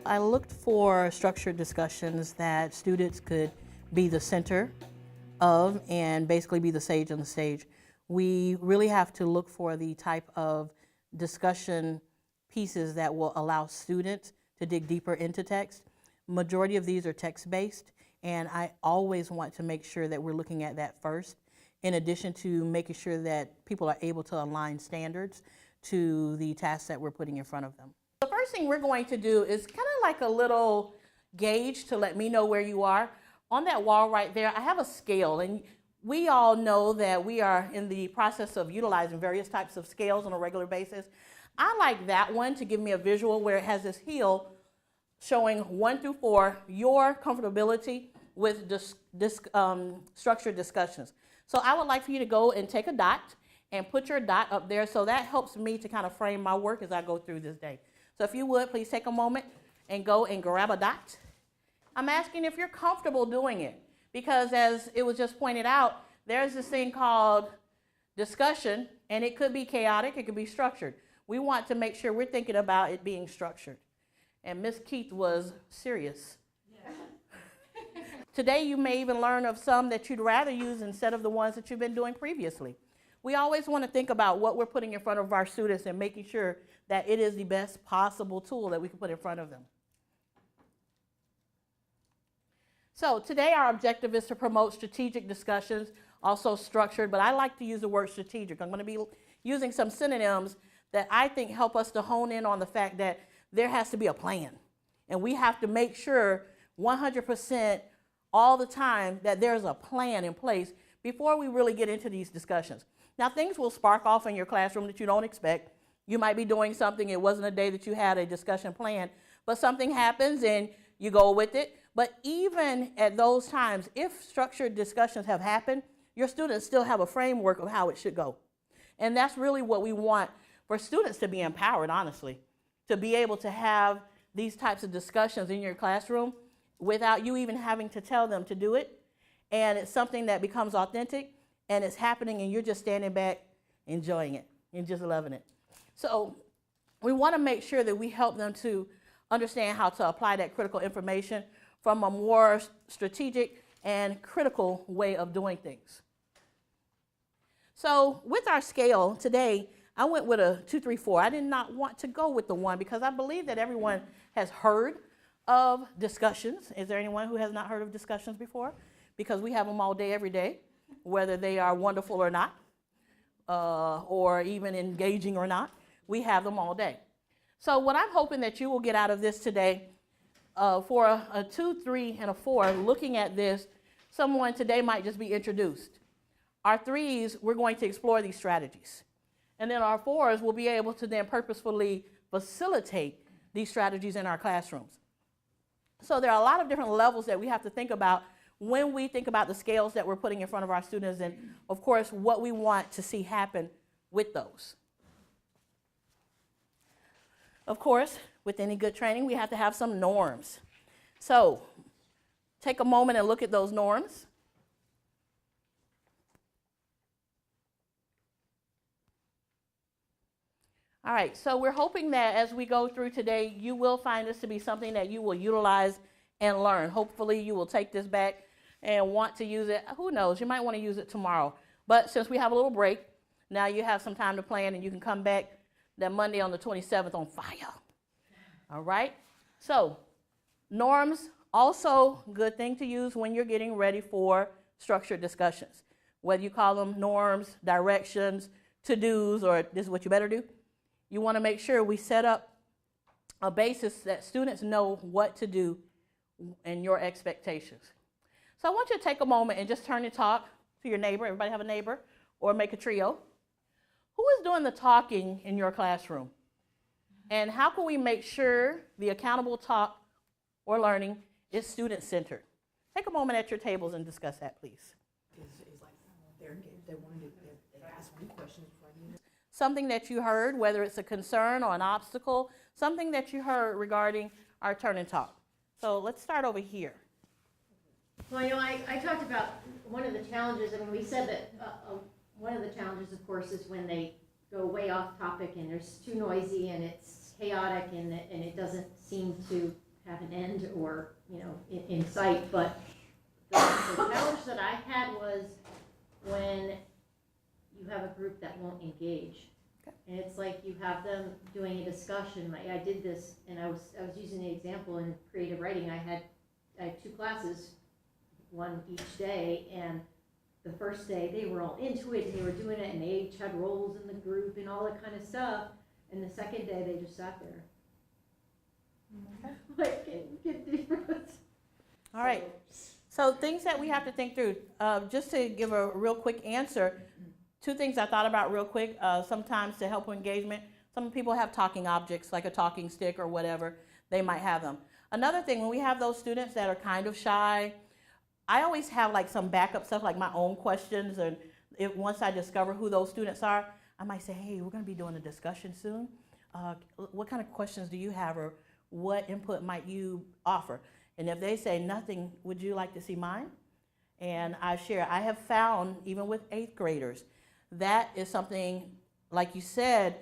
I looked for structured discussions that students could be the center of and basically be the sage on the stage. We really have to look for the type of discussion pieces that will allow students to dig deeper into text. Majority of these are text-based, and I always want to make sure that we're looking at that first, in addition to making sure that people are able to align standards to the tasks that we're putting in front of them. The first thing we're going to do is kind of like a little gauge to let me know where you are. On that wall right there, I have a scale, and we all know that we are in the process of utilizing various types of scales on a regular basis. I like that one to give me a visual where it has this heel showing 1 through 4, your comfortability with structured discussions. So I would like for you to go and take a dot and put your dot up there, so that helps me to kind of frame my work as I go through this day. So if you would, please take a moment and go and grab a dot. I'm asking if you're comfortable doing it, because as it was just pointed out, there's this thing called discussion, and it could be chaotic, it could be structured. We want to make sure we're thinking about it being structured. And Ms. Keith was serious. Yeah. Today you may even learn of some that you'd rather use instead of the ones that you've been doing previously. We always want to think about what we're putting in front of our students and making sure that it is the best possible tool that we can put in front of them. So today our objective is to promote strategic discussions, also structured, but I like to use the word strategic. I'm going to be using some synonyms that I think help us to hone in on the fact that there has to be a plan. And we have to make sure 100% all the time that there's a plan in place before we really get into these discussions. Now, things will spark off in your classroom that you don't expect. You might be doing something, it wasn't a day that you had a discussion plan, but something happens and you go with it. But even at those times, if structured discussions have happened, your students still have a framework of how it should go. And that's really what we want for students to be empowered, honestly, to be able to have these types of discussions in your classroom without you even having to tell them to do it. And it's something that becomes authentic, and it's happening, and you're just standing back enjoying it and just loving it. So we want to make sure that we help them to understand how to apply that critical information from a more strategic and critical way of doing things. So with our scale today, I went with a 2, 3, 4. I did not want to go with the 1 because I believe that everyone has heard of discussions. Is there anyone who has not heard of discussions before? Because we have them all day, every day, whether they are wonderful or not, or even engaging or not. We have them all day. So what I'm hoping that you will get out of this today, for a 2, 3, and a 4, looking at this, someone today might just be introduced. Our 3s, we're going to explore these strategies. And then our 4s will be able to then purposefully facilitate these strategies in our classrooms. So there are a lot of different levels that we have to think about when we think about the scales that we're putting in front of our students, and of course what we want to see happen with those. Of course, with any good training, we have to have some norms. So take a moment and look at those norms. All right, so we're hoping that as we go through today, you will find this to be something that you will utilize and learn. Hopefully you will take this back and want to use it. Who knows, you might want to use it tomorrow. But since we have a little break, now you have some time to plan, and you can come back that Monday on the 27th on fire. All right, so norms, also good thing to use when you're getting ready for structured discussions. Whether you call them norms, directions, to-dos, or this is what you better do. You want to make sure we set up a basis that students know what to do and your expectations. So I want you to take a moment and just turn and talk to your neighbor. Everybody have a neighbor, or make a trio. Who is doing the talking in your classroom? And how can we make sure the accountable talk or learning is student-centered? Take a moment at your tables and discuss that, please. It's like they ask me questions before I need it. Something that you heard, whether it's a concern or an obstacle, something that you heard regarding our turn and talk. So let's start over here. Well, you know, I talked about one of the challenges, and we said that one of the challenges, of course, is when they go way off topic and it's too noisy and it's chaotic and it doesn't seem to have an end or, in sight, but the challenge that I had was when you have a group that won't engage. Okay. And it's like you have them doing a discussion. I did this, and I was using the example in creative writing. I had 2 classes, one each day, and the first day they were all into it and they were doing it and they each had roles in the group and all that kind of stuff. And the second day they just sat there. Like, get different. All right. So things that we have to think through. Just to give a real quick answer, 2 things I thought about real quick. Sometimes to help with engagement, some people have talking objects like a talking stick or whatever. They might have them. Another thing, when we have those students that are kind of shy, I always have like some backup stuff, like my own questions. And once I discover who those students are, I might say, hey, we're going to be doing a discussion soon. What kind of questions do you have, or what input might you offer? And if they say nothing, would you like to see mine? And I share. I have found, even with 8th graders, that is something, like you said,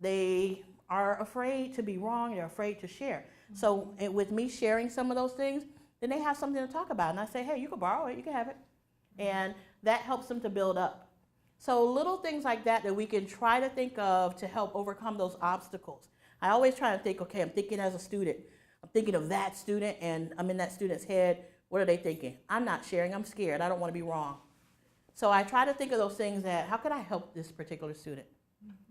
they are afraid to be wrong. They're afraid to share. So with me sharing some of those things, then they have something to talk about. And I say, hey, you can borrow it. You can have it. And that helps them to build up. So little things like that we can try to think of to help overcome those obstacles. I always try to think, okay, I'm thinking as a student. I'm thinking of that student, and I'm in that student's head. What are they thinking? I'm not sharing. I'm scared. I don't want to be wrong. So I try to think of those things that, how could I help this particular student?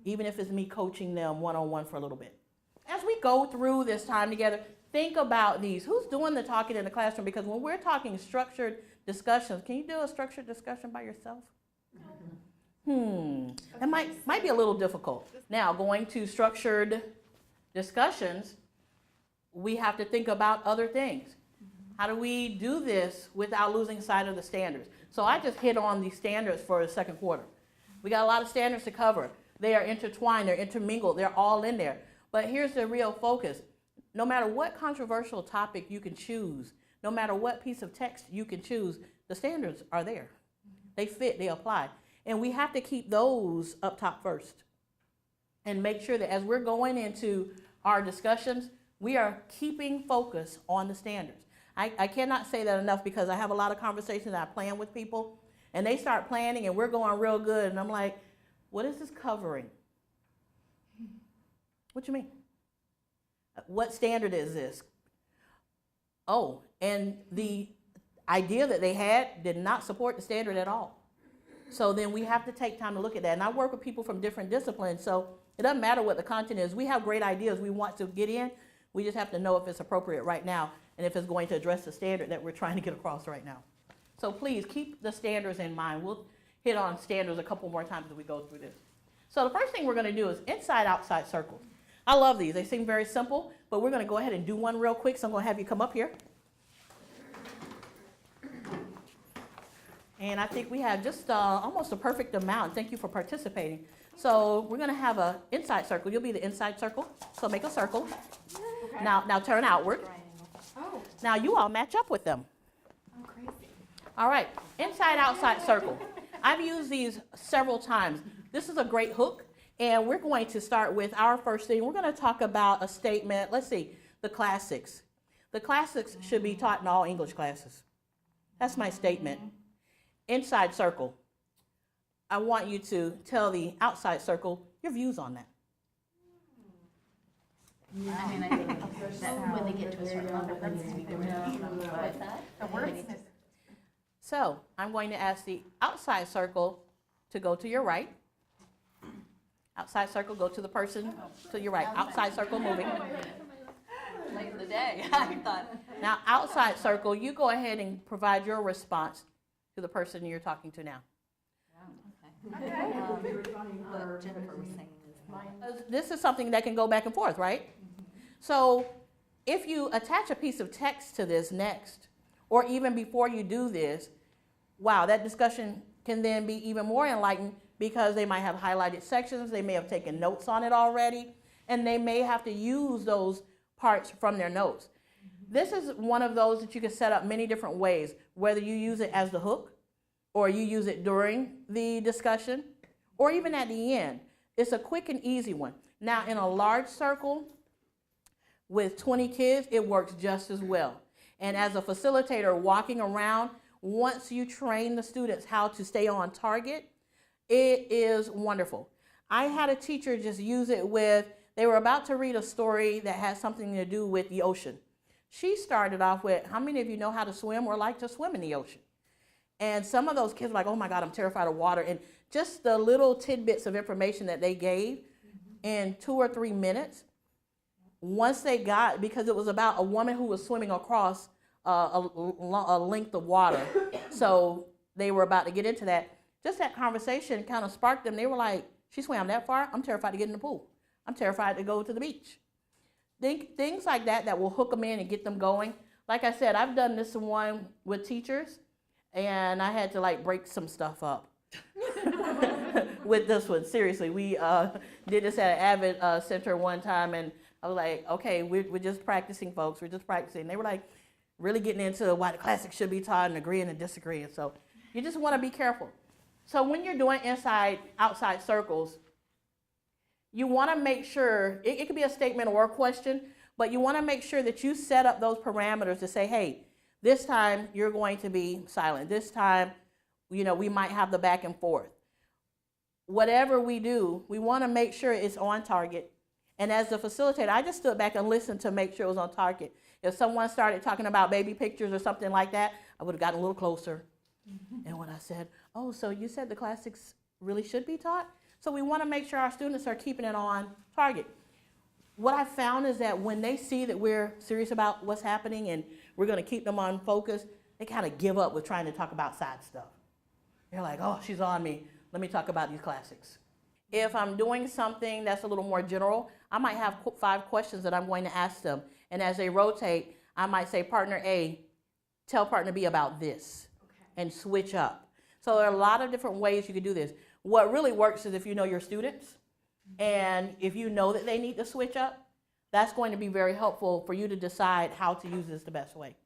Even if it's me coaching them one-on-one for a little bit. As we go through this time together, think about these. Who's doing the talking in the classroom? Because when we're talking structured discussions, can you do a structured discussion by yourself? That might be a little difficult. Now, going to structured discussions, we have to think about other things. How do we do this without losing sight of the standards? So I just hit on the standards for the second quarter. We got a lot of standards to cover. They are intertwined, they're intermingled, they're all in there. But here's the real focus. No matter what controversial topic you can choose, no matter what piece of text you can choose, the standards are there. They fit, they apply. And we have to keep those up top first and make sure that as we're going into our discussions, we are keeping focus on the standards. I cannot say that enough, because I have a lot of conversations that I plan with people, and they start planning and we're going real good, and I'm like, what is this covering? What you mean? What standard is this? Oh, and the idea that they had did not support the standard at all. So then we have to take time to look at that. And I work with people from different disciplines, so it doesn't matter what the content is. We have great ideas we want to get in. We just have to know if it's appropriate right now and if it's going to address the standard that we're trying to get across right now. So please keep the standards in mind. We'll hit on standards a couple more times as we go through this. So the first thing we're going to do is inside-outside circles. I love these. They seem very simple, but we're going to go ahead and do one real quick. So I'm going to have you come up here. And I think we have just almost a perfect amount. Thank you for participating. So we're going to have an inside circle. You'll be the inside circle. So make a circle. Okay. Now turn outward. Oh. Now you all match up with them. I'm crazy. All right. Inside, outside circle. I've used these several times. This is a great hook. And we're going to start with our first thing. We're going to talk about a statement. Let's see. The classics. The classics should be taught in all English classes. That's my statement. Inside circle. I want you to tell the outside circle your views on that. I mean, I think that when they get to a certain level, that needs to be with that. The words. So I'm going to ask the outside circle to go to your right. Outside circle, go to the person to your right. Outside circle, moving. Late in the day, I thought. Now, outside circle, you go ahead and provide your response to the person you're talking to now. Okay. What Jennifer was saying is This is something that can go back and forth, right? So if you attach a piece of text to this next, or even before you do this, wow, that discussion can then be even more enlightened, because they might have highlighted sections, they may have taken notes on it already, and they may have to use those parts from their notes. This is one of those that you can set up many different ways, whether you use it as the hook, or you use it during the discussion, or even at the end. It's a quick and easy one. Now, in a large circle, with 20 kids, it works just as well. And as a facilitator walking around, once you train the students how to stay on target, it is wonderful. I had a teacher just use it with, they were about to read a story that had something to do with the ocean. She started off with, how many of you know how to swim or like to swim in the ocean? And some of those kids were like, oh my God, I'm terrified of water. And just the little tidbits of information that they gave in 2 or 3 minutes, once they got, because it was about a woman who was swimming across a length of water. So they were about to get into that. Just that conversation kind of sparked them. They were like, she swam that far? I'm terrified to get in the pool. I'm terrified to go to the beach. Things like that will hook them in and get them going. Like I said, I've done this one with teachers, and I had to like break some stuff up with this one. Seriously, we did this at an Avid Center one time, and I was like, okay, we're just practicing, folks. We're just practicing. They were like really getting into why the classics should be taught and agreeing and disagreeing. So you just want to be careful. So when you're doing inside, outside circles, you want to make sure, it could be a statement or a question, but you want to make sure that you set up those parameters to say, hey, this time you're going to be silent. This time, we might have the back and forth. Whatever we do, we want to make sure it's on target. And as the facilitator, I just stood back and listened to make sure it was on target. If someone started talking about baby pictures or something like that, I would have gotten a little closer. And when I said, oh, so you said the classics really should be taught? So we want to make sure our students are keeping it on target. What I found is that when they see that we're serious about what's happening and we're going to keep them on focus, they kind of give up with trying to talk about side stuff. They're like, oh, she's on me. Let me talk about these classics. If I'm doing something that's a little more general, I might have 5 questions that I'm going to ask them. And as they rotate, I might say, partner A, tell partner B about this, and switch up. So there are a lot of different ways you can do this. What really works is if you know your students, and if you know that they need to switch up, that's going to be very helpful for you to decide how to use this the best way.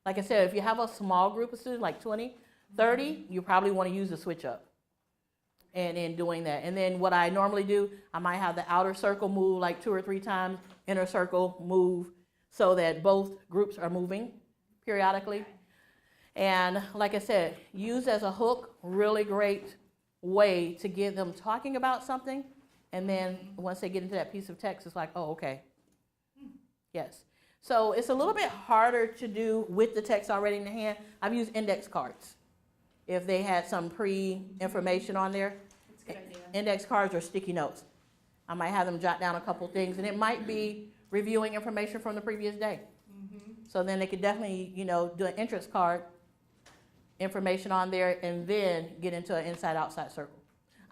Like I said, if you have a small group of students, like 20, 30, you probably want to use the switch up. And in doing that. And then what I normally do, I might have the outer circle move like 2 or 3 times, inner circle move, so that both groups are moving periodically. And like I said, use as a hook, really great way to get them talking about something. And then once they get into that piece of text, it's like, oh, okay. Yes. So it's a little bit harder to do with the text already in the hand. I've used index cards. If they had some pre-information on there, That's a good idea. index cards or sticky notes. I might have them jot down a couple things, and it might be reviewing information from the previous day. So then they could definitely, do an interest card, information on there, and then get into an inside-outside circle.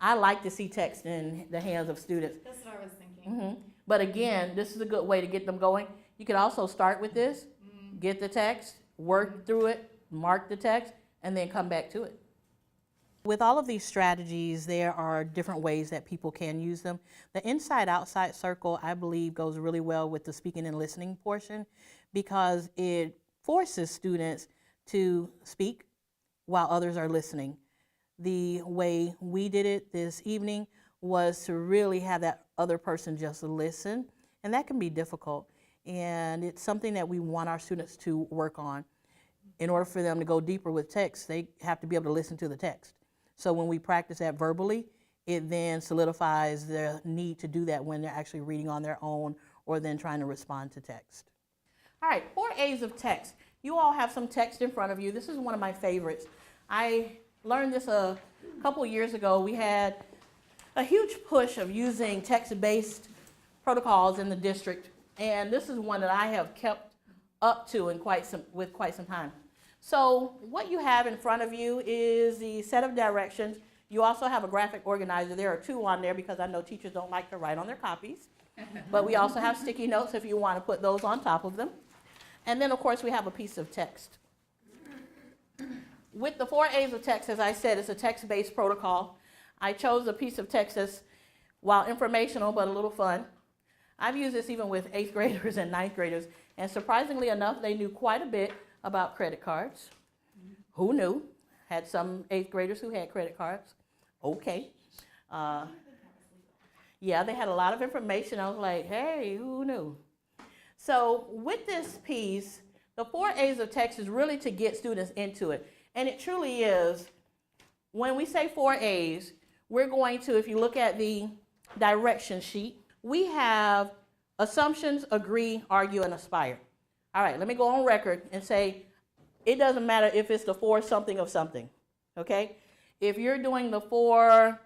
I like to see text in the hands of students. That's what I was thinking. But again, this is a good way to get them going. You could also start with this, get the text, work through it, mark the text, and then come back to it. With all of these strategies, there are different ways that people can use them. The inside-outside circle, I believe, goes really well with the speaking and listening portion because it forces students to speak while others are listening. The way we did it this evening was to really have that other person just listen, and that can be difficult. And it's something that we want our students to work on. In order for them to go deeper with text, they have to be able to listen to the text. So when we practice that verbally, it then solidifies the need to do that when they're actually reading on their own or then trying to respond to text. All right, 4 A's of text. You all have some text in front of you. This is one of my favorites. I learned this a couple years ago. We had a huge push of using text-based protocols in the district, and this is one that I have kept up to with quite some time. So what you have in front of you is the set of directions. You also have a graphic organizer. There are 2 on there because I know teachers don't like to write on their copies. But we also have sticky notes if you want to put those on top of them. And then, of course, we have a piece of text. With the 4 A's of text, as I said, it's a text-based protocol. I chose a piece of text that's, while informational, but a little fun. I've used this even with 8th graders and 9th graders. And surprisingly enough, they knew quite a bit about credit cards. Who knew? Had some 8th graders who had credit cards. Okay. Yeah, they had a lot of information. I was like, hey, who knew? So with this piece, the 4 A's of text is really to get students into it. And it truly is. When we say 4 A's, we're going to, if you look at the direction sheet, we have assumptions, agree, argue, and aspire. All right, let me go on record and say it doesn't matter if it's the 4 something of something, okay? If you're doing the 4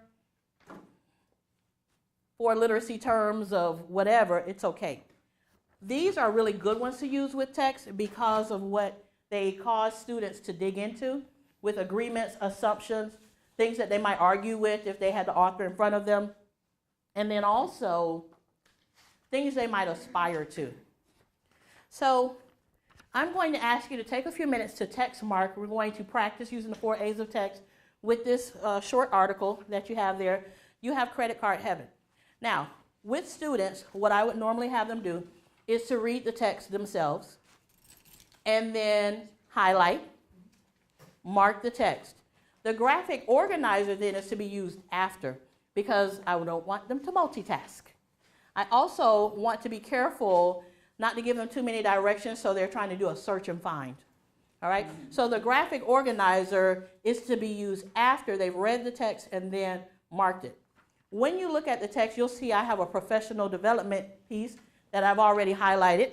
literacy terms of whatever, it's okay. These are really good ones to use with text because of what they cause students to dig into with agreements, assumptions, things that they might argue with if they had the author in front of them, and then also things they might aspire to. So I'm going to ask you to take a few minutes to text mark. We're going to practice using the 4 A's of text with this short article that you have there. You have credit card heaven. Now, with students, what I would normally have them do is to read the text themselves and then highlight, mark the text. The graphic organizer then is to be used after because I don't want them to multitask. I also want to be careful not to give them too many directions so they're trying to do a search and find. All right? So the graphic organizer is to be used after they've read the text and then marked it. When you look at the text, you'll see I have a professional development piece that I've already highlighted.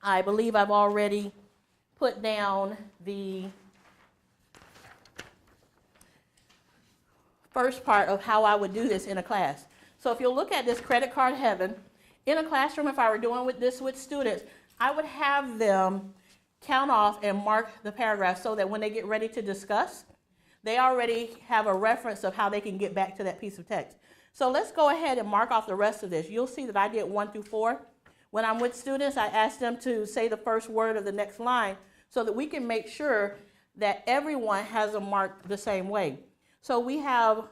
I believe I've already put down the first part of how I would do this in a class. So if you'll look at this credit card heaven, in a classroom, if I were doing this with students, I would have them count off and mark the paragraph so that when they get ready to discuss, they already have a reference of how they can get back to that piece of text. So let's go ahead and mark off the rest of this. You'll see that I did 1 through 4. When I'm with students, I ask them to say the first word of the next line so that we can make sure that everyone has them marked the same way. So we have,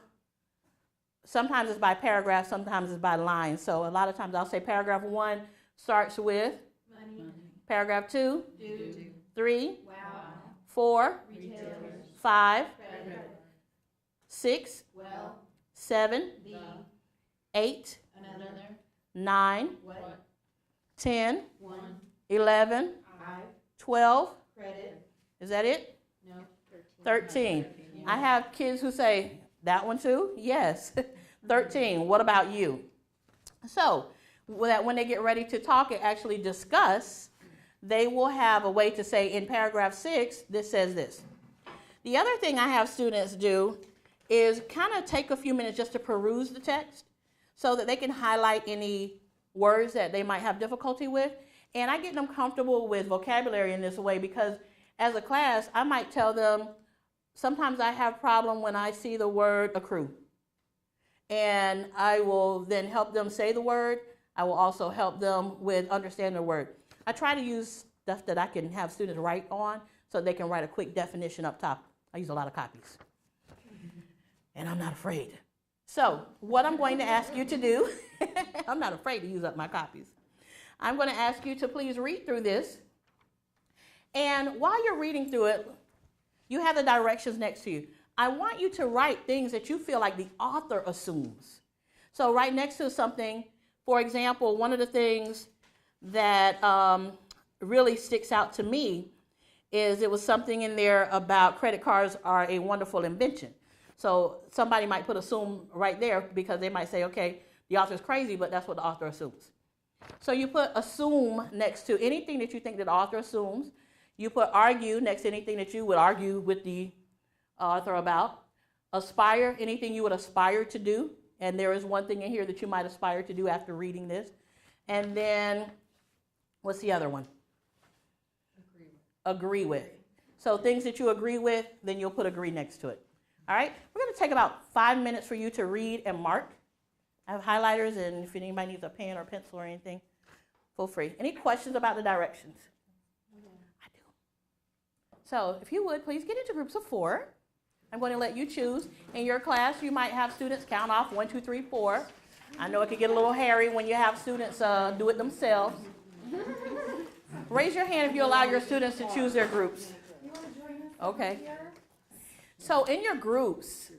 sometimes it's by paragraph, sometimes it's by line. So a lot of times I'll say paragraph 1 starts with Money. paragraph 2, Do. 3, Wow. 4, Retailers. 5, Credit. 6, Well. 7, The. 8, Another. 9, What. 10, 1. 11, 5. 12. Credit. Is that it? No. 13. I have kids who say, that one too? Yes. 13. What about you? So that when they get ready to talk and actually discuss, they will have a way to say in paragraph 6, this says this. The other thing I have students do is kind of take a few minutes just to peruse the text so that they can highlight any words that they might have difficulty with. And I get them comfortable with vocabulary in this way because as a class, I might tell them, sometimes I have a problem when I see the word accrue. And I will then help them say the word. I will also help them with understanding the word. I try to use stuff that I can have students write on so they can write a quick definition up top. I use a lot of copies. And I'm not afraid. So what I'm going to ask you to do, I'm not afraid to use up my copies. I'm going to ask you to please read through this. And while you're reading through it, you have the directions next to you. I want you to write things that you feel like the author assumes. So right next to something, for example, one of the things that really sticks out to me is it was something in there about credit cards are a wonderful invention. So somebody might put assume right there because they might say, okay, the author's crazy, but that's what the author assumes. So you put assume next to anything that you think that the author assumes. You put argue next to anything that you would argue with the author about. Aspire, anything you would aspire to do. And there is one thing in here that you might aspire to do after reading this. And then, what's the other one? Agree with. So things that you agree with, then you'll put agree next to it. All right? We're going to take about 5 minutes for you to read and mark. I have highlighters, and if anybody needs a pen or pencil or anything, feel free. Any questions about the directions? I do. So if you would, please get into groups of 4. I'm going to let you choose. In your class, you might have students count off 1, 2, 3, 4. I know it can get a little hairy when you have students do it themselves. Raise your hand if you allow your students to choose their groups. Okay. So in your groups,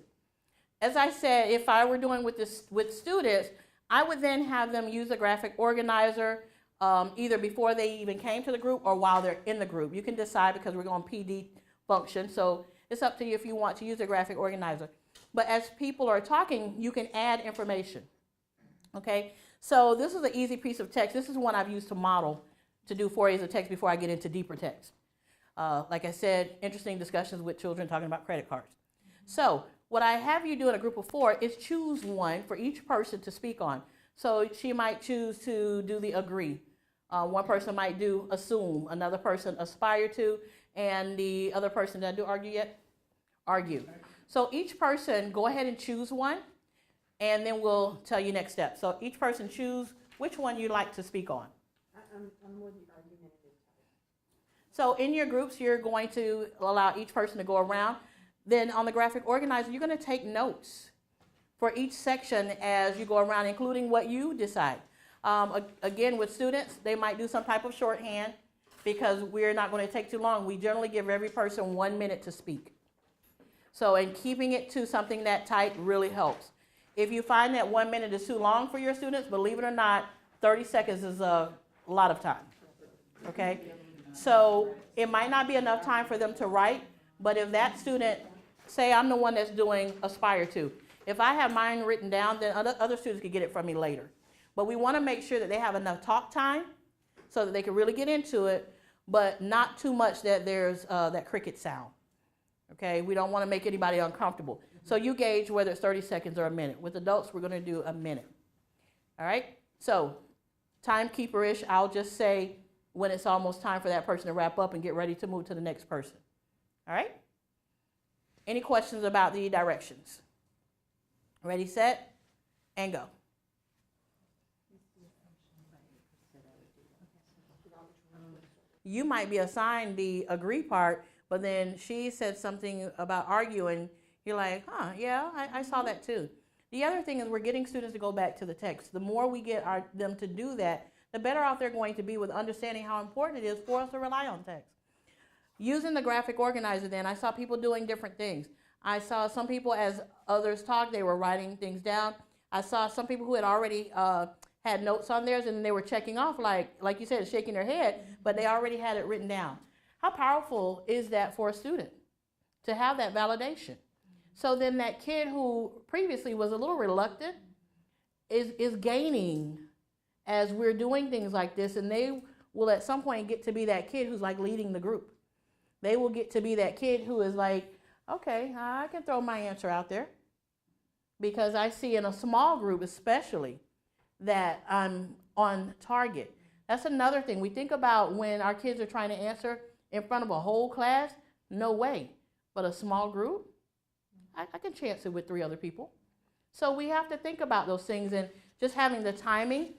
as I said, if I were doing with students, I would then have them use a graphic organizer either before they even came to the group or while they're in the group. You can decide because we're going PD function, so it's up to you if you want to use a graphic organizer. But as people are talking, you can add information, okay? So this is an easy piece of text. This is one I've used to model to do 4 A's of text before I get into deeper text. Like I said, interesting discussions with children talking about credit cards. So what I have you do in a group of 4 is choose one for each person to speak on. So she might choose to do the agree. One person might do assume, another person aspire to, and the other person, did I do argue yet? Argue. So each person, go ahead and choose one, and then we'll tell you next step. So each person choose which one you'd like to speak on. I'm more the argumentative type. So in your groups, you're going to allow each person to go around. Then on the graphic organizer, you're going to take notes for each section as you go around, including what you decide. Again, with students, they might do some type of shorthand because we're not going to take too long. We generally give every person 1 minute to speak. So, and keeping it to something that tight really helps. If you find that 1 minute is too long for your students, believe it or not, 30 seconds is a lot of time, okay? So it might not be enough time for them to write, but if that student, say I'm the one that's doing aspire to, if I have mine written down, then other students can get it from me later. But we want to make sure that they have enough talk time so that they can really get into it, but not too much that there's that cricket sound. Okay, we don't want to make anybody uncomfortable. So you gauge whether it's 30 seconds or a minute. With adults, we're going to do a minute. All right, so timekeeper-ish, I'll just say when it's almost time for that person to wrap up and get ready to move to the next person. All right? Any questions about the directions? Ready, set, and go. You might be assigned the agree part, but then she said something about arguing. You're like, huh, yeah, I saw that too. The other thing is we're getting students to go back to the text. The more we get them to do that, the better off they're going to be with understanding how important it is for us to rely on text. Using the graphic organizer then, I saw people doing different things. I saw some people, as others talked, they were writing things down. I saw some people who had already had notes on theirs and they were checking off, like you said, shaking their head, but they already had it written down. How powerful is that for a student to have that validation? So then that kid who previously was a little reluctant is gaining as we're doing things like this, and they will at some point get to be that kid who's like leading the group. They will get to be that kid who is like, okay, I can throw my answer out there because I see in a small group especially that I'm on target. That's another thing. We think about when our kids are trying to answer in front of a whole class, no way. But a small group, I can chance it with 3 other people. So we have to think about those things, and just having the timing,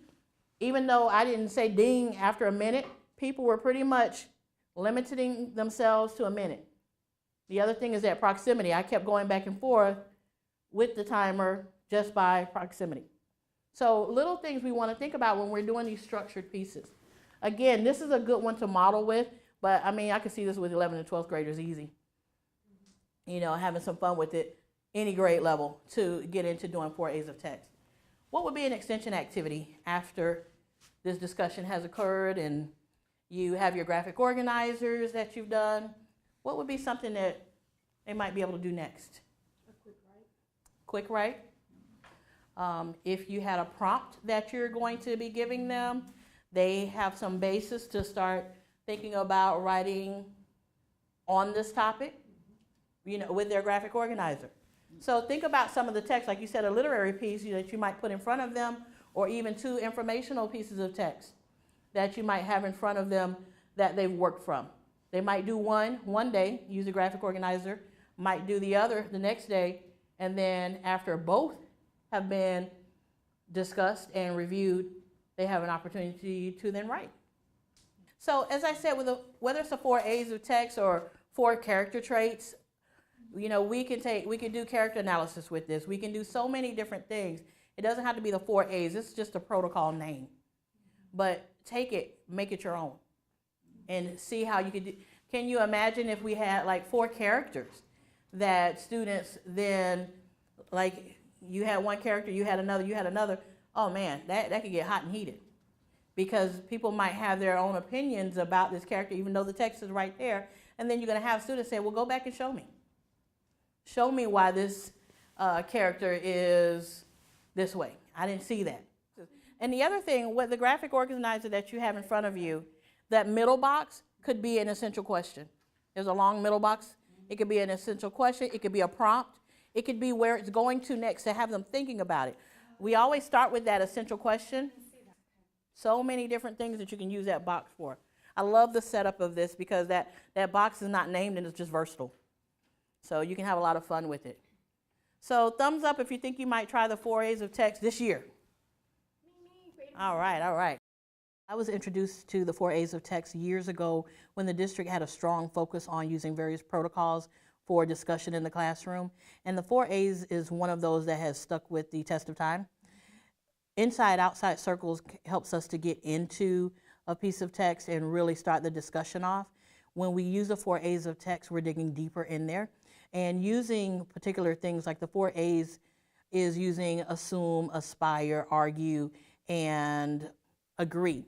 even though I didn't say ding after a minute, people were pretty much limiting themselves to a minute. The other thing is that proximity. I kept going back and forth with the timer just by proximity. So little things we want to think about when we're doing these structured pieces. Again, this is a good one to model with, but I mean, I could see this with 11th and 12th graders easy. You know, having some fun with it, any grade level, to get into doing 4 A's of text. What would be an extension activity after this discussion has occurred and you have your graphic organizers that you've done? What would be something that they might be able to do next? A quick write. Quick write. If you had a prompt that you're going to be giving them, they have some basis to start thinking about writing on this topic, you know, with their graphic organizer. So think about some of the text, like you said, a literary piece that you might put in front of them, or even 2 informational pieces of text that you might have in front of them that they've worked from. They might do one day, use a graphic organizer, might do the other the next day, and then after both have been discussed and reviewed, they have an opportunity to then write. So as I said, whether it's the 4 A's of text or 4 character traits, you know, we can do character analysis with this. We can do so many different things. It doesn't have to be the 4 A's. It's just a protocol name. But take it, make it your own, and see how you could do. Can you imagine if we had like 4 characters that students then, like you had one character, you had another, oh man, that could get hot and heated. because people might have their own opinions about this character, even though the text is right there. And then you're going to have students say, well, go back and show me. Show me why this character is this way. I didn't see that. And the other thing, with the graphic organizer that you have in front of you, that middle box could be an essential question. There's a long middle box. It could be an essential question. It could be a prompt. It could be where it's going to next to have them thinking about it. We always start with that essential question. So many different things that you can use that box for. I love the setup of this because that box is not named and it's just versatile. So you can have a lot of fun with it. So thumbs up if you think you might try the 4 A's of text this year. All right, all right. I was introduced to the 4 A's of text years ago when the district had a strong focus on using various protocols for discussion in the classroom. And the 4 A's is one of those that has stuck with the test of time. Inside outside circles helps us to get into a piece of text and really start the discussion off. When we use the 4 A's of text, we're digging deeper in there. And using particular things like the 4 A's is using assume, aspire, argue, and agree.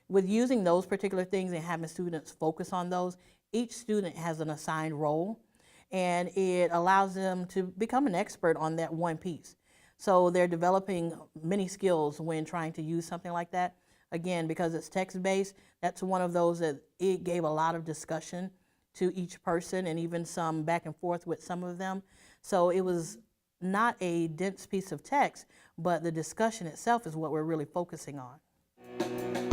With using those particular things and having students focus on those, each student has an assigned role, and it allows them to become an expert on that one piece. So they're developing many skills when trying to use something like that. Again, because it's text-based, that's one of those that it gave a lot of discussion to each person and even some back and forth with some of them. So it was not a dense piece of text, but the discussion itself is what we're really focusing on.